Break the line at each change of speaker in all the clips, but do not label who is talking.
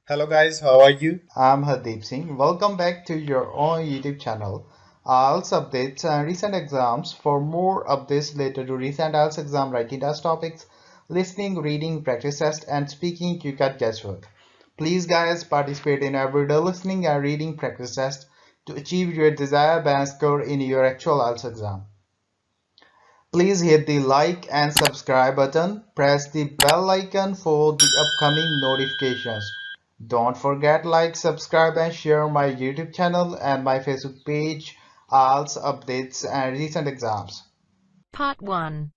Hello guys, how are you?
I'm Hardeep Singh. Welcome back to your own YouTube channel. IELTS updates and recent exams. For more updates related to recent IELTS exam writing test topics, listening, reading, practice test, and speaking, you got guesswork. Please, guys, participate in everyday listening and reading practice test to achieve your desired band score in your actual IELTS exam. Please hit the like and subscribe button. Press the bell icon for the upcoming notifications. Don't forget like, subscribe and share my YouTube channel and my Facebook page, IELTS updates and recent exams.
Part 1.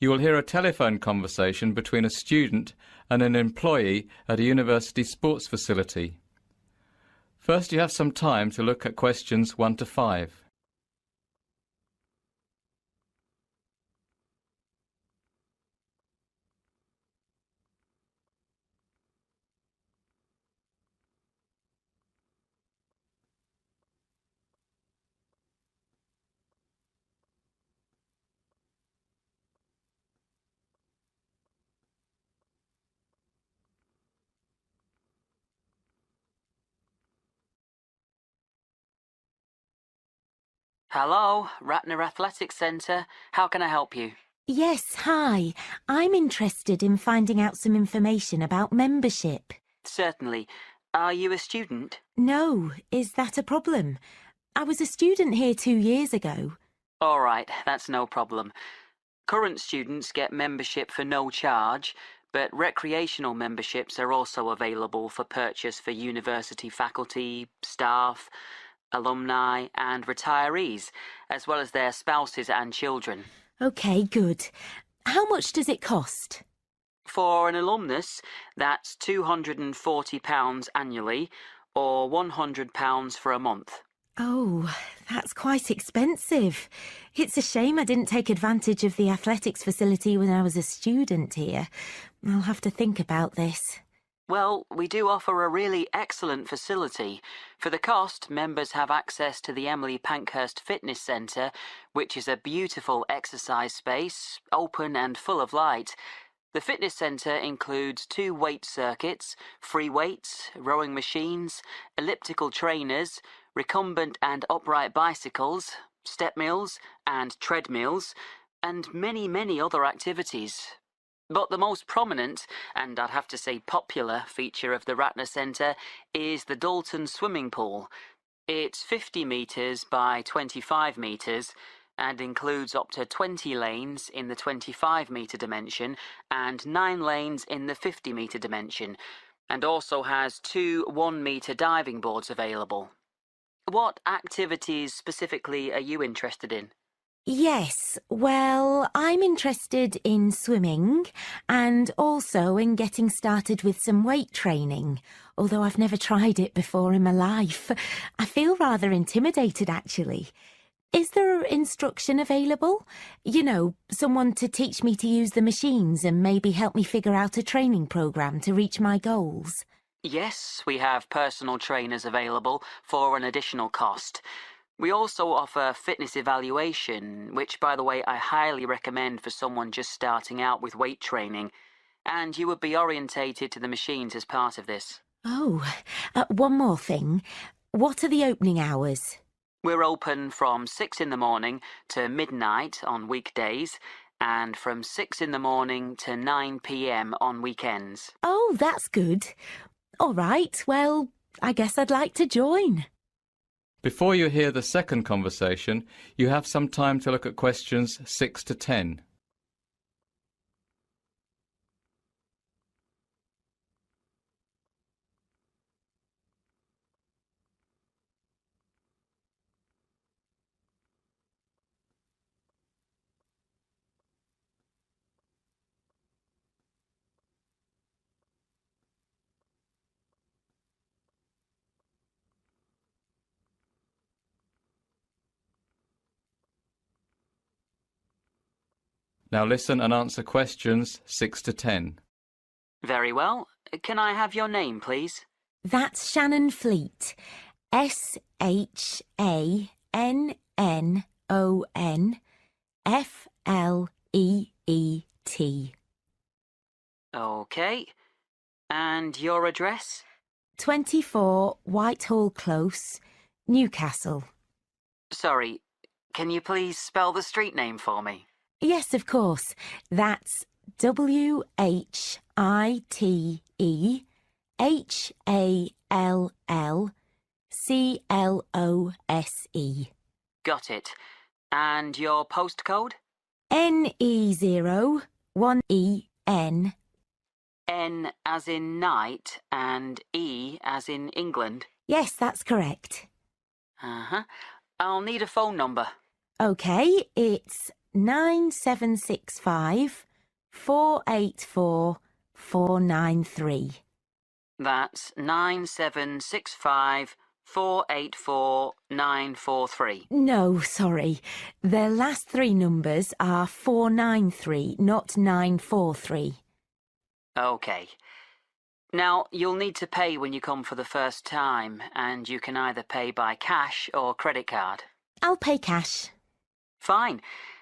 You will hear a telephone conversation between a student and an employee at a university sports facility. First, you have some time to look at questions 1 to 5.
Hello, Ratner Athletics Centre. How can I help you?
Yes, hi. I'm interested in finding out some information about membership.
Certainly. Are you a student?
No, is that a problem? I was a student here 2 years ago.
All right, that's no problem. Current students get membership for no charge, but recreational memberships are also available for purchase for university faculty, staff, alumni, and retirees, as well as their spouses and children.
OK, good. How much does it cost?
For an alumnus, that's £240 annually, or £100 for a month.
Oh, that's quite expensive. It's a shame I didn't take advantage of the athletics facility when I was a student here. I'll have to think about this.
Well, we do offer a really excellent facility. For the cost, members have access to the Emily Pankhurst Fitness Centre, which is a beautiful exercise space, open and full of light. The fitness centre includes 2 weight circuits, free weights, rowing machines, elliptical trainers, recumbent and upright bicycles, step mills and treadmills, and many, many other activities. But the most prominent, and I'd have to say popular, feature of the Ratner Centre is the Dalton swimming pool. It's 50 metres by 25 metres and includes up to 20 lanes in the 25-metre dimension and 9 lanes in the 50-metre dimension, and also has 2 1-metre diving boards available. What activities specifically are you interested in?
Yes, well, I'm interested in swimming and also in getting started with some weight training, although I've never tried it before in my life. I feel rather intimidated, actually. Is there instruction available? You know, someone to teach me to use the machines and maybe help me figure out a training program to reach my goals?
Yes, we have personal trainers available for an additional cost. We also offer fitness evaluation, which, by the way, I highly recommend for someone just starting out with weight training. And you would be orientated to the machines as part of this.
Oh, one more thing. What are the opening hours?
We're open from 6 in the morning to midnight on weekdays, and from 6 in the morning to 9 p.m. on weekends.
Oh, that's good. All right, well, I guess I'd like to join.
Before you hear the second conversation, you have some time to look at questions 6 to 10. Now listen and answer questions 6 to 10.
Very well. Can I have your name, please?
That's Shannon Fleet. SHANNON FLEET.
Okay. And your address?
24 Whitehall Close, Newcastle.
Sorry, can you please spell the street name for me?
Yes, of course. That's WHITEHALLCLOSE.
Got it. And your postcode?
NE01EN.
N as in night and E as in England.
Yes, that's correct.
Uh-huh. I'll need a phone number.
OK, it's 9765 484 493.
That's 9765 484 943.
No, sorry. The last three numbers are 493, not 943.
OK. Now, you'll need to pay when you come for the first time, and you can either pay by cash or credit card.
I'll pay cash.
Fine.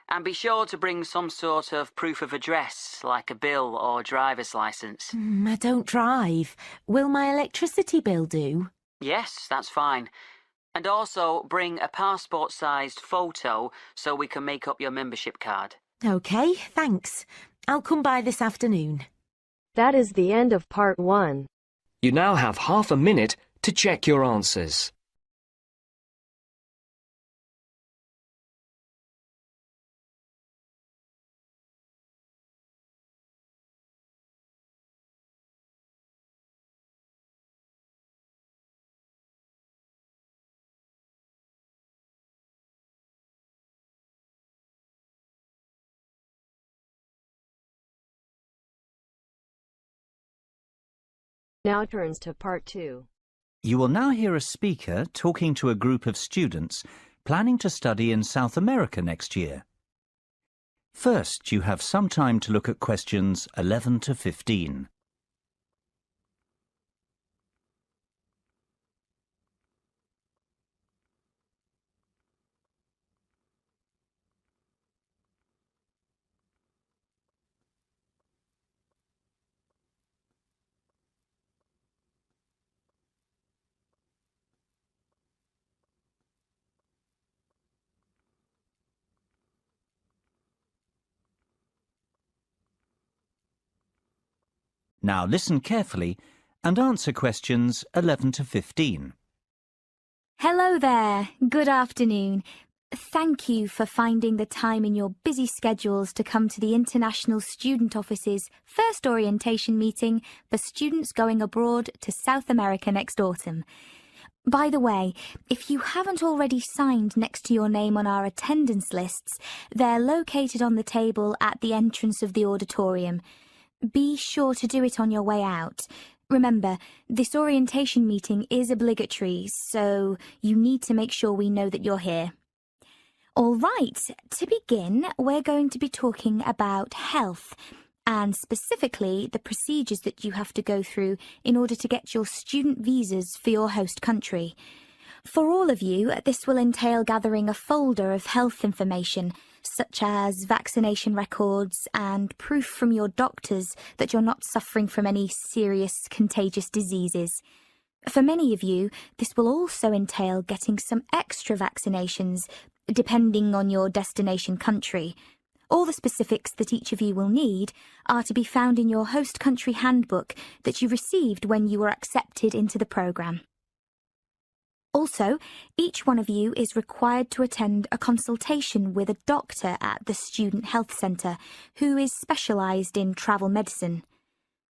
And be sure to bring some sort of proof of address, like a bill or driver's licence.
I don't drive. Will my electricity bill do?
Yes, that's fine. And also bring a passport-sized photo so we can make up your membership card.
OK, thanks. I'll come by this afternoon.
That is the end of part 1.
You now have half a minute to check your answers.
Now turns to part 2.
You will now hear a speaker talking to a group of students planning to study in South America next year. First, you have some time to look at questions 11 to 15. Now listen carefully and answer questions 11 to 15.
Hello there. Good afternoon. Thank you for finding the time in your busy schedules to come to the International Student Office's first orientation meeting for students going abroad to South America next autumn. By the way, if you haven't already signed next to your name on our attendance lists, they're located on the table at the entrance of the auditorium. Be sure to do it on your way out. Remember, this orientation meeting is obligatory, so you need to make sure we know that you're here. All right, to begin, we're going to be talking about health, and specifically the procedures that you have to go through in order to get your student visas for your host country. For all of you, this will entail gathering a folder of health information, such as vaccination records and proof from your doctors that you're not suffering from any serious contagious diseases. For many of you, this will also entail getting some extra vaccinations, depending on your destination country. All the specifics that each of you will need are to be found in your host country handbook that you received when you were accepted into the programme. Also, each one of you is required to attend a consultation with a doctor at the Student Health Centre who is specialised in travel medicine.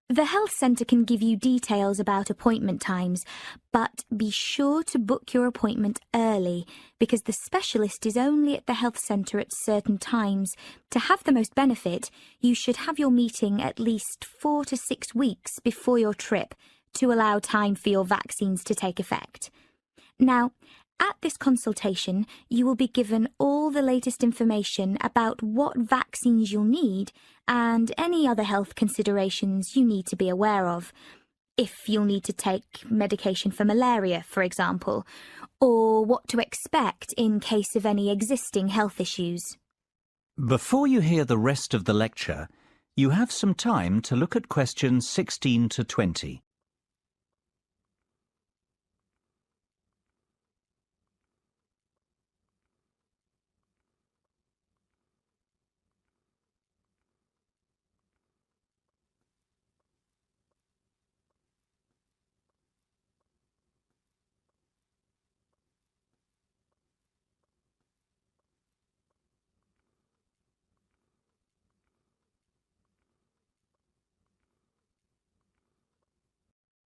The health centre can give you details about appointment times, but be sure to book your appointment early because the specialist is only at the health centre at certain times. To have the most benefit, you should have your meeting at least 4 to 6 weeks before your trip to allow time for your vaccines to take effect. Now, at this consultation, you will be given all the latest information about what vaccines you'll need and any other health considerations you need to be aware of. If you'll need to take medication for malaria, for example, or what to expect in case of any existing health issues.
Before you hear the rest of the lecture, you have some time to look at questions 16 to 20.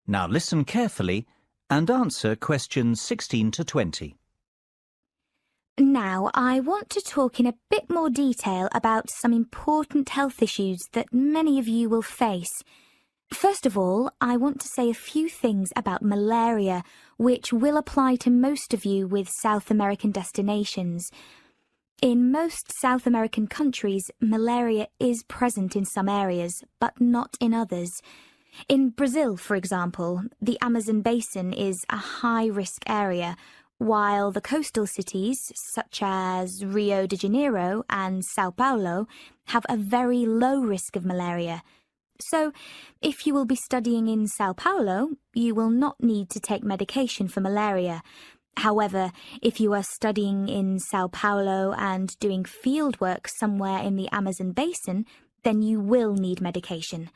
Now listen carefully and answer questions 16 to 20.
Now, I want to talk in a bit more detail about some important health issues that many of you will face. First of all, I want to say a few things about malaria, which will apply to most of you with South American destinations. In most South American countries, malaria is present in some areas, but not in others. In Brazil, for example, the Amazon basin is a high-risk area, while the coastal cities, such as Rio de Janeiro and Sao Paulo, have a very low risk of malaria. So, if you will be studying in Sao Paulo, you will not need to take medication for malaria. However, if you are studying in Sao Paulo and doing fieldwork somewhere in the Amazon basin, then you will need medication.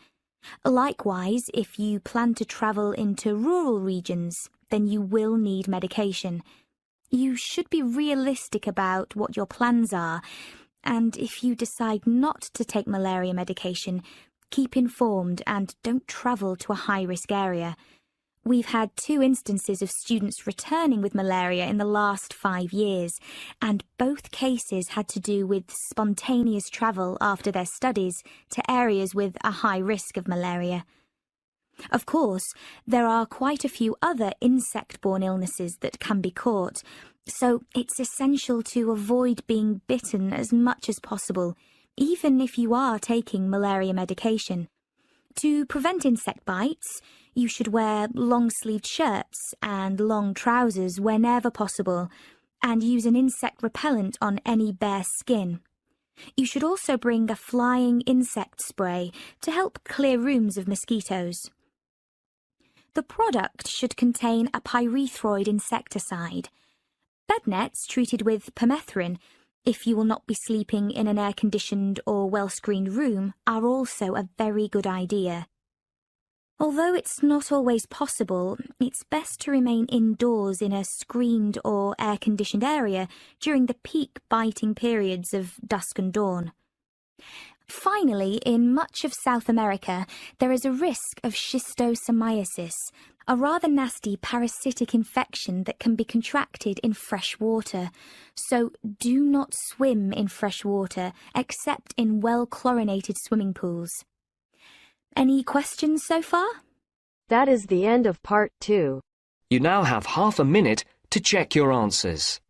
Likewise, if you plan to travel into rural regions, then you will need medication. You should be realistic about what your plans are, and if you decide not to take malaria medication, keep informed and don't travel to a high-risk area. We've had 2 instances of students returning with malaria in the last 5 years, and both cases had to do with spontaneous travel after their studies to areas with a high risk of malaria. Of course, there are quite a few other insect-borne illnesses that can be caught, so it's essential to avoid being bitten as much as possible, even if you are taking malaria medication. To prevent insect bites, you should wear long-sleeved shirts and long trousers whenever possible, and use an insect repellent on any bare skin. You should also bring a flying insect spray to help clear rooms of mosquitoes. The product should contain a pyrethroid insecticide. Bed nets treated with permethrin, if you will not be sleeping in an air-conditioned or well-screened room, are also a very good idea. Although it's not always possible, it's best to remain indoors in a screened or air-conditioned area during the peak biting periods of dusk and dawn. Finally, in much of South America, there is a risk of schistosomiasis, a rather nasty parasitic infection that can be contracted in fresh water. So do not swim in fresh water, except in well-chlorinated swimming pools. Any questions so far?
That is the end of part 2.
You now have half a minute to check your answers.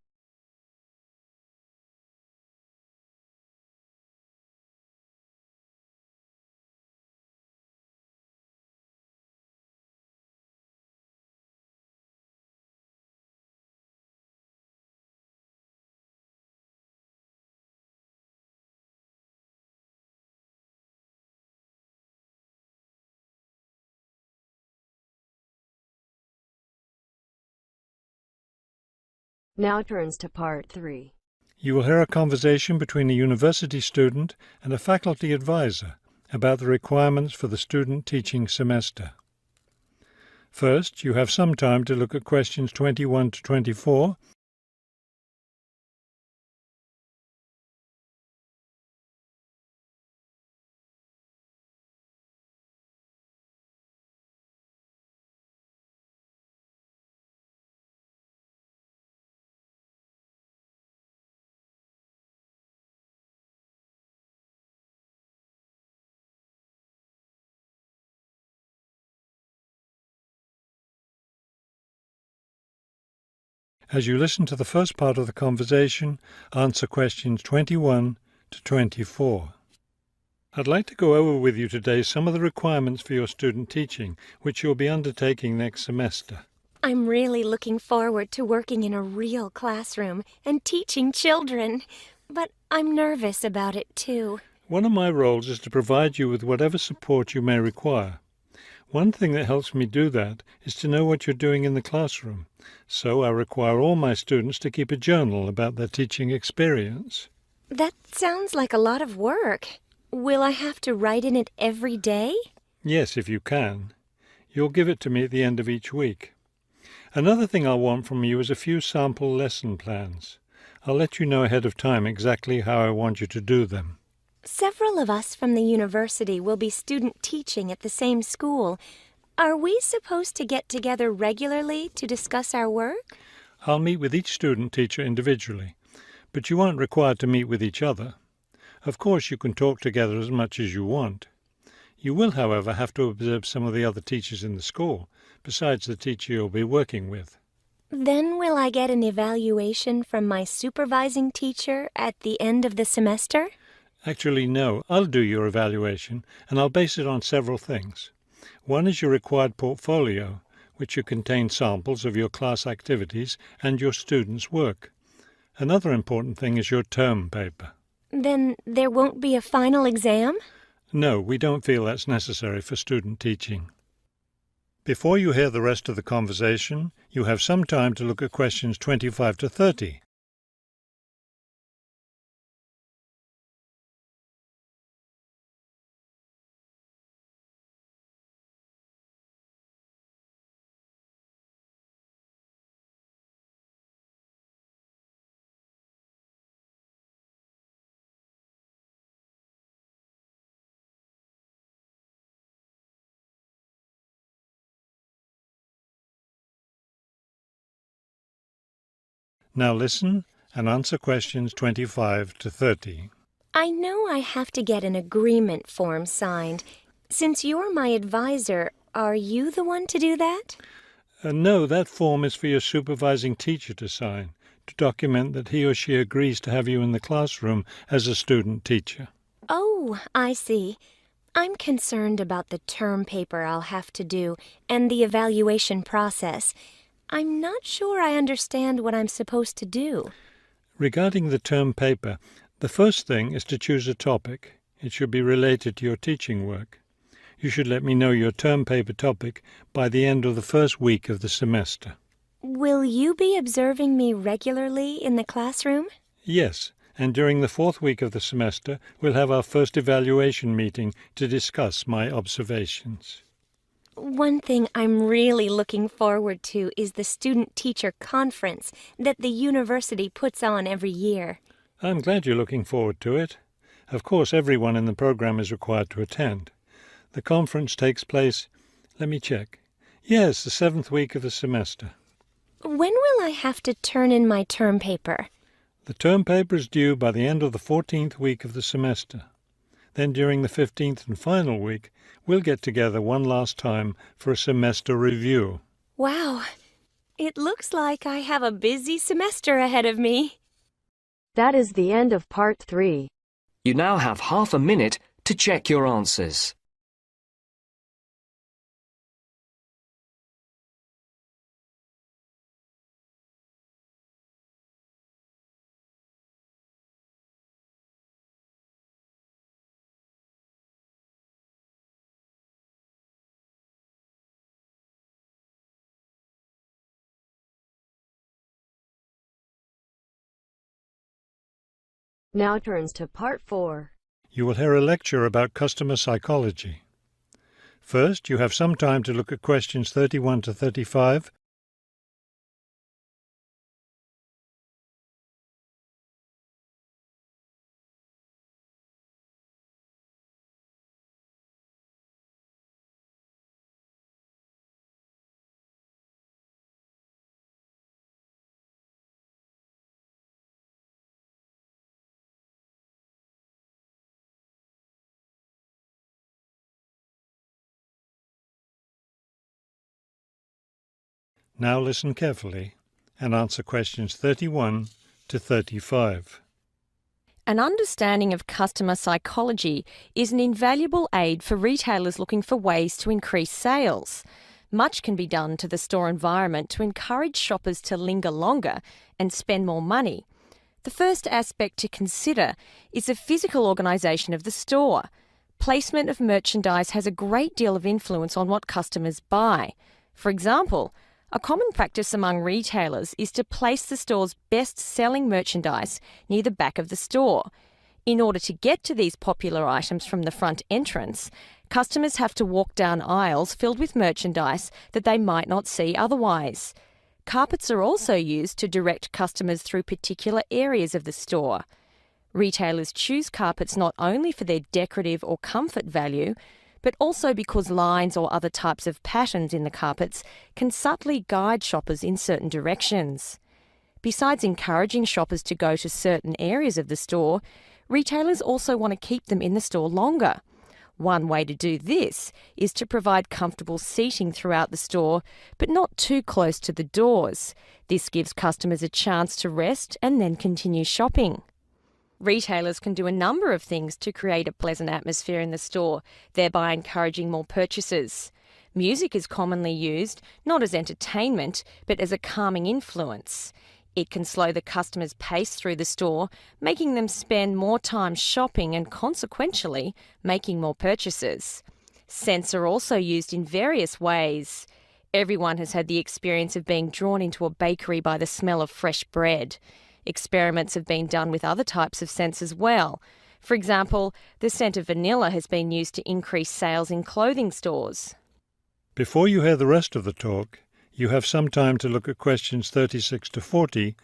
Now turns to part 3.
You will hear a conversation between a university student and a faculty advisor about the requirements for the student teaching semester. First, you have some time to look at questions 21 to 24. As you listen to the first part of the conversation, answer questions 21 to 24. I'd like to go over with you today some of the requirements for your student teaching, which you'll be undertaking next semester.
I'm really looking forward to working in a real classroom and teaching children, but I'm nervous about it too.
One of my roles is to provide you with whatever support you may require. One thing that helps me do that is to know what you're doing in the classroom, so I require all my students to keep a journal about their teaching experience.
That sounds like a lot of work. Will I have to write in it every day?
Yes, if you can. You'll give it to me at the end of each week. Another thing I'll want from you is a few sample lesson plans. I'll let you know ahead of time exactly how I want you to do them.
Several of us from the university will be student teaching at the same school, Are we supposed to get together regularly to discuss our work?
I'll meet with each student teacher individually, but you aren't required to meet with each other. Of course, you can talk together as much as you want. You will, however, have to observe some of the other teachers in the school, besides the teacher you'll be working with.
Then will I get an evaluation from my supervising teacher at the end of the semester?
Actually, no. I'll do your evaluation, and I'll base it on several things. One is your required portfolio, which will contain samples of your class activities and your students' work. Another important thing is your term paper.
Then there won't be a final exam?
No, we don't feel that's necessary for student teaching. Before you hear the rest of the conversation, you have some time to look at questions 25 to 30. Now listen and answer questions 25 to 30.
I know I have to get an agreement form signed. Since you're my advisor, are you the one to do that?
No, that form is for your supervising teacher to sign, to document that he or she agrees to have you in the classroom as a student teacher.
Oh, I see. I'm concerned about the term paper I'll have to do and the evaluation process. I'm not sure I understand what I'm supposed to do.
Regarding the term paper, the first thing is to choose a topic. It should be related to your teaching work. You should let me know your term paper topic by the end of the first week of the semester.
Will you be observing me regularly in the classroom?
Yes, and during the fourth week of the semester, we'll have our first evaluation meeting to discuss my observations.
One thing I'm really looking forward to is the student-teacher conference that the university puts on every year.
I'm glad you're looking forward to it. Of course, everyone in the program is required to attend. The conference takes place, let me check. Yes, the seventh week of the semester.
When will I have to turn in my term paper?
The term paper is due by the end of the 14th week of the semester. Then during the 15th and final week, we'll get together one last time for a semester review.
Wow, it looks like I have a busy semester ahead of me.
That is the end of part 3.
You now have half a minute to check your answers.
Now turns to part 4.
You will hear a lecture about customer psychology. First, you have some time to look at questions 31 to 35. Now listen carefully and answer questions 31 to 35.
An understanding of customer psychology is an invaluable aid for retailers looking for ways to increase sales. Much can be done to the store environment to encourage shoppers to linger longer and spend more money. The first aspect to consider is the physical organisation of the store. Placement of merchandise has a great deal of influence on what customers buy. For example, a common practice among retailers is to place the store's best-selling merchandise near the back of the store. In order to get to these popular items from the front entrance, customers have to walk down aisles filled with merchandise that they might not see otherwise. Carpets are also used to direct customers through particular areas of the store. Retailers choose carpets not only for their decorative or comfort value, but also because lines or other types of patterns in the carpets can subtly guide shoppers in certain directions. Besides encouraging shoppers to go to certain areas of the store, retailers also want to keep them in the store longer. One way to do this is to provide comfortable seating throughout the store, but not too close to the doors. This gives customers a chance to rest and then continue shopping. Retailers can do a number of things to create a pleasant atmosphere in the store, thereby encouraging more purchases. Music is commonly used, not as entertainment, but as a calming influence. It can slow the customer's pace through the store, making them spend more time shopping and consequentially making more purchases. Scents are also used in various ways. Everyone has had the experience of being drawn into a bakery by the smell of fresh bread. Experiments have been done with other types of scents as well. For example, the scent of vanilla has been used to increase sales in clothing stores.
Before you hear the rest of the talk, you have some time to look at questions 36 to 40.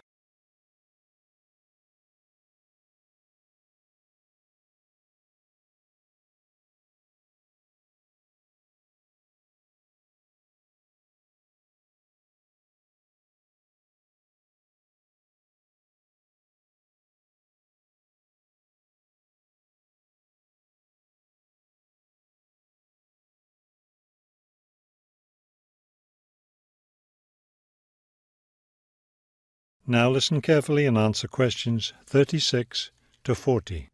Now listen carefully and answer questions 36 to 40.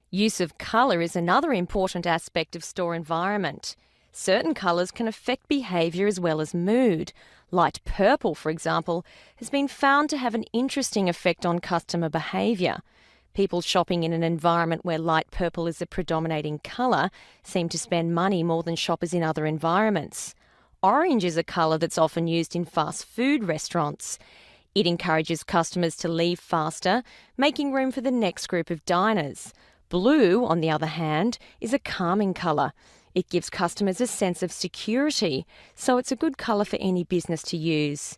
Use of colour is another important aspect of store environment. Certain colours can affect behaviour as well as mood. Light purple, for example, has been found to have an interesting effect on customer behaviour. People shopping in an environment where light purple is the predominating colour seem to spend money more than shoppers in other environments. Orange is a colour that's often used in fast food restaurants. It encourages customers to leave faster, making room for the next group of diners. Blue, on the other hand, is a calming colour. It gives customers a sense of security, so it's a good colour for any business to use.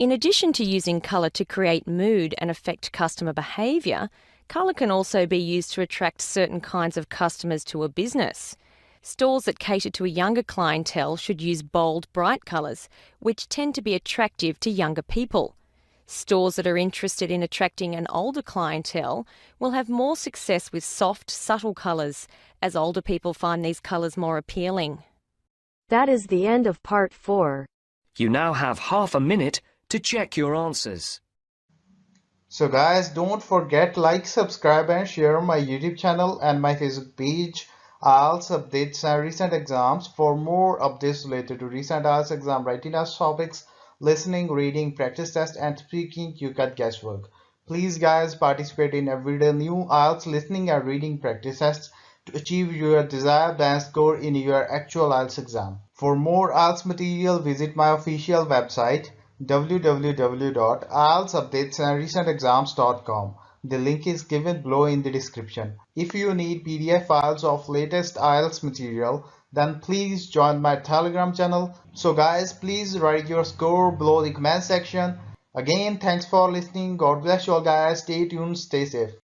In addition to using colour to create mood and affect customer behaviour, colour can also be used to attract certain kinds of customers to a business. Stores that cater to a younger clientele should use bold, bright colours, which tend to be attractive to younger people. Stores that are interested in attracting an older clientele will have more success with soft, subtle colours, as older people find these colours more appealing.
That is the end of part 4.
You now have half a minute to check your answers.
So guys, don't forget like, subscribe and share my YouTube channel and my Facebook page. IELTS updates and recent exams. For more updates related to recent IELTS exam writing test topics, listening, reading, practice test and speaking, you got guesswork. Please guys, participate in everyday new IELTS listening and reading practice tests to achieve your desired band score in your actual IELTS exam. For more IELTS material, visit my official website www.ieltsupdatesandrecentexams.com. The link is given below in the description. If you need PDF files of latest IELTS material, then please join my Telegram channel. So guys, please write your score below the comment section. Again, thanks for listening. God bless you all guys. Stay tuned, stay safe.